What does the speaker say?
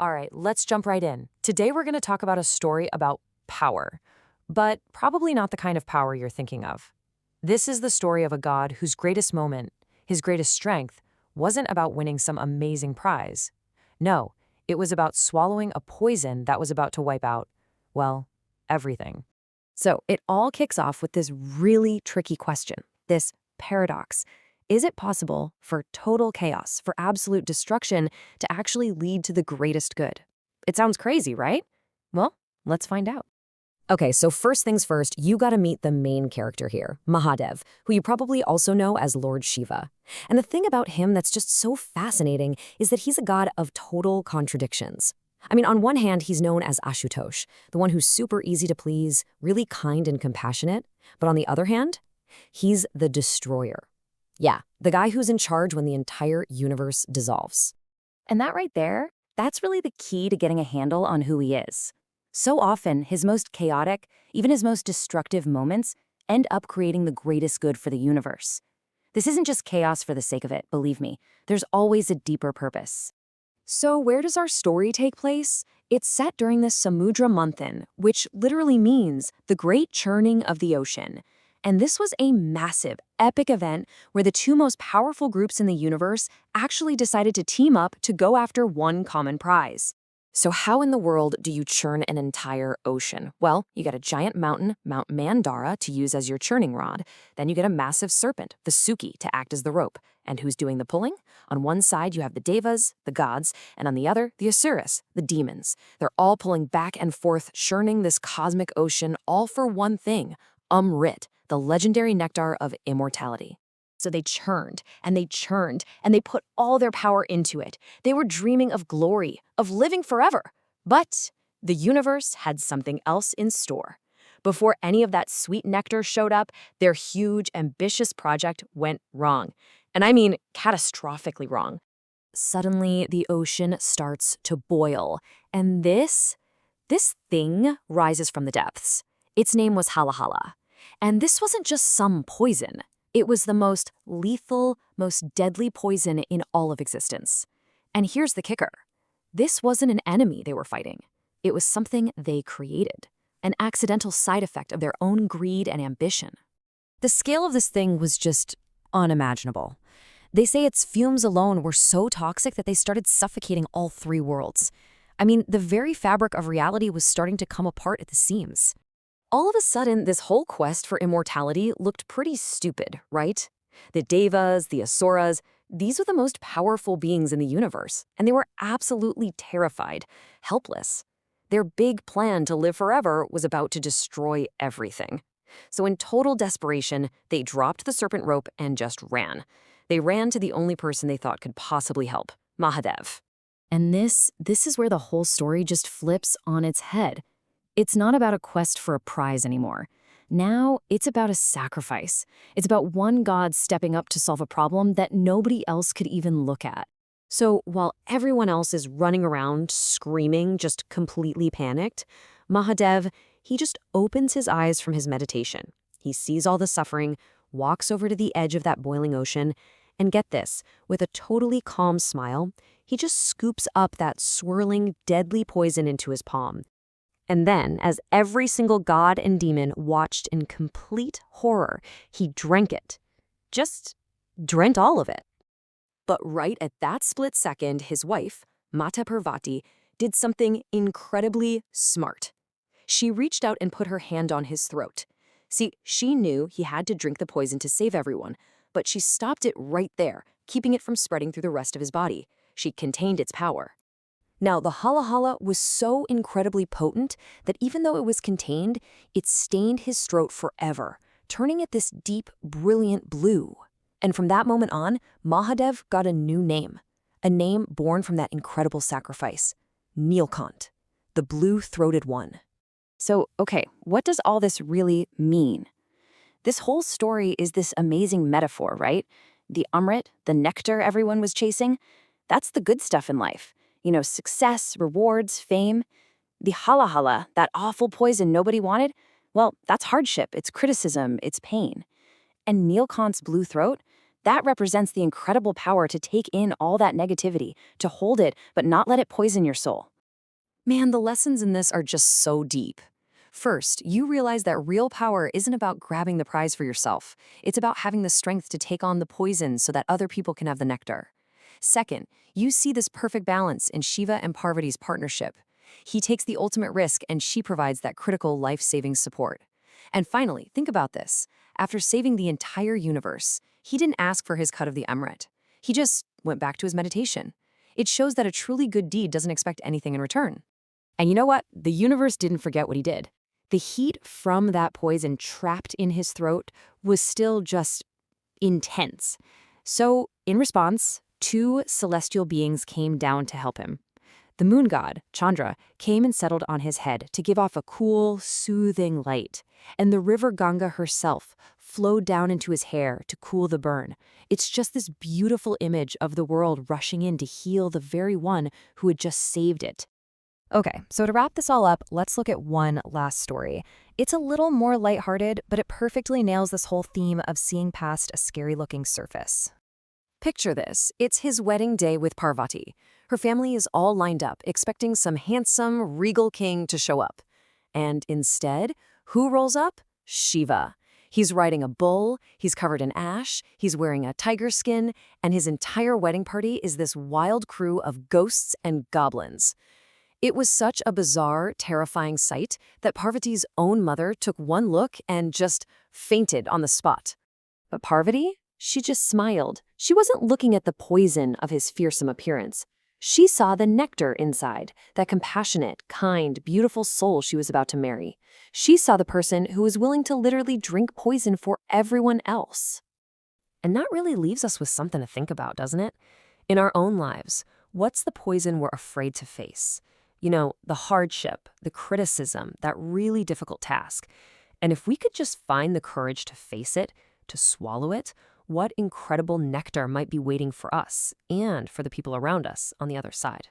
All right, let's jump right in. Today we're going to talk about a story about power, but probably not the kind of power you're thinking of. This is the story of a god whose greatest moment, his greatest strength, wasn't about winning some amazing prize. No, it was about swallowing a poison that was about to wipe out, well, everything. So it all kicks off with this really tricky question, this paradox. Is it possible for total chaos, for absolute destruction, to actually lead to the greatest good? It sounds crazy, right? Well, let's find out. Okay, so first things first, you gotta meet the main character here, Mahadev, who you probably also know as Lord Shiva. And the thing about him that's just so fascinating is that he's a god of total contradictions. I mean, on one hand, he's known as Ashutosh, the one who's super easy to please, really kind and compassionate. But on the other hand, he's the destroyer. Yeah, the guy who's in charge when the entire universe dissolves. And that right there, that's really the key to getting a handle on who he is. So often, his most chaotic, even his most destructive moments end up creating the greatest good for the universe. This isn't just chaos for the sake of it, believe me. There's always a deeper purpose. So where does our story take place? It's set during the Samudra Manthan, which literally means the great churning of the ocean. And this was a massive, epic event where the two most powerful groups in the universe actually decided to team up to go after one common prize. So how in the world do you churn an entire ocean? Well, you get a giant mountain, Mount Mandara, to use as your churning rod. Then you get a massive serpent, Vasuki, to act as the rope. And who's doing the pulling? On one side, you have the Devas, the gods, and on the other, the Asuras, the demons. They're all pulling back and forth, churning this cosmic ocean, all for one thing, Amrit, the legendary nectar of immortality. So they churned, and they churned, and they put all their power into it. They were dreaming of glory, of living forever. But the universe had something else in store. Before any of that sweet nectar showed up, their huge, ambitious project went wrong. And I mean catastrophically wrong. Suddenly, the ocean starts to boil, and this thing rises from the depths. Its name was Halahala. And this wasn't just some poison. It was the most lethal, most deadly poison in all of existence. And here's the kicker. This wasn't an enemy they were fighting. It was something they created, an accidental side effect of their own greed and ambition. The scale of this thing was just unimaginable. They say its fumes alone were so toxic that they started suffocating all three worlds. I mean, the very fabric of reality was starting to come apart at the seams. All of a sudden, this whole quest for immortality looked pretty stupid, right? The Devas, the Asuras, these were the most powerful beings in the universe, and they were absolutely terrified, helpless. Their big plan to live forever was about to destroy everything. So in total desperation, they dropped the serpent rope and just ran. They ran to the only person they thought could possibly help, Mahadev. And this is where the whole story just flips on its head. It's not about a quest for a prize anymore. Now, it's about a sacrifice. It's about one god stepping up to solve a problem that nobody else could even look at. So while everyone else is running around, screaming, just completely panicked, Mahadev, he just opens his eyes from his meditation. He sees all the suffering, walks over to the edge of that boiling ocean, and get this, with a totally calm smile, he just scoops up that swirling, deadly poison into his palm. And then, as every single god and demon watched in complete horror, he drank it. Just drank all of it. But right at that split second, his wife, Mata Parvati, did something incredibly smart. She reached out and put her hand on his throat. See, she knew he had to drink the poison to save everyone, but she stopped it right there, keeping it from spreading through the rest of his body. She contained its power. Now, the Halahala was so incredibly potent that even though it was contained, it stained his throat forever, turning it this deep, brilliant blue. And from that moment on, Mahadev got a new name, a name born from that incredible sacrifice, Neelkanth, the blue-throated one. So, okay, what does all this really mean? This whole story is this amazing metaphor, right? The Amrit, the nectar everyone was chasing, that's the good stuff in life. You know, success, rewards, fame. The Halahala, that awful poison nobody wanted, well, that's hardship, it's criticism, it's pain. And Neelkanth's blue throat, that represents the incredible power to take in all that negativity, to hold it, but not let it poison your soul. Man, the lessons in this are just so deep. First, you realize that real power isn't about grabbing the prize for yourself. It's about having the strength to take on the poison so that other people can have the nectar. Second, you see this perfect balance in Shiva and Parvati's partnership. He takes the ultimate risk and she provides that critical life-saving support. And finally, think about this. After saving the entire universe, he didn't ask for his cut of the emirate. He just went back to his meditation. It shows that a truly good deed doesn't expect anything in return. And you know what? The universe didn't forget what he did. The heat from that poison trapped in his throat was still just intense. So, in response, two celestial beings came down to help him. The moon god, Chandra, came and settled on his head to give off a cool, soothing light. And the river Ganga herself flowed down into his hair to cool the burn. It's just this beautiful image of the world rushing in to heal the very one who had just saved it. Okay, so to wrap this all up, let's look at one last story. It's a little more lighthearted, but it perfectly nails this whole theme of seeing past a scary-looking surface. Picture this. It's his wedding day with Parvati. Her family is all lined up, expecting some handsome, regal king to show up. And instead, who rolls up? Shiva. He's riding a bull, he's covered in ash, he's wearing a tiger skin, and his entire wedding party is this wild crew of ghosts and goblins. It was such a bizarre, terrifying sight that Parvati's own mother took one look and just fainted on the spot. But Parvati? She just smiled. She wasn't looking at the poison of his fearsome appearance. She saw the nectar inside, that compassionate, kind, beautiful soul she was about to marry. She saw the person who was willing to literally drink poison for everyone else. And that really leaves us with something to think about, doesn't it? In our own lives, what's the poison we're afraid to face? You know, the hardship, the criticism, that really difficult task. And if we could just find the courage to face it, to swallow it, what incredible nectar might be waiting for us and for the people around us on the other side.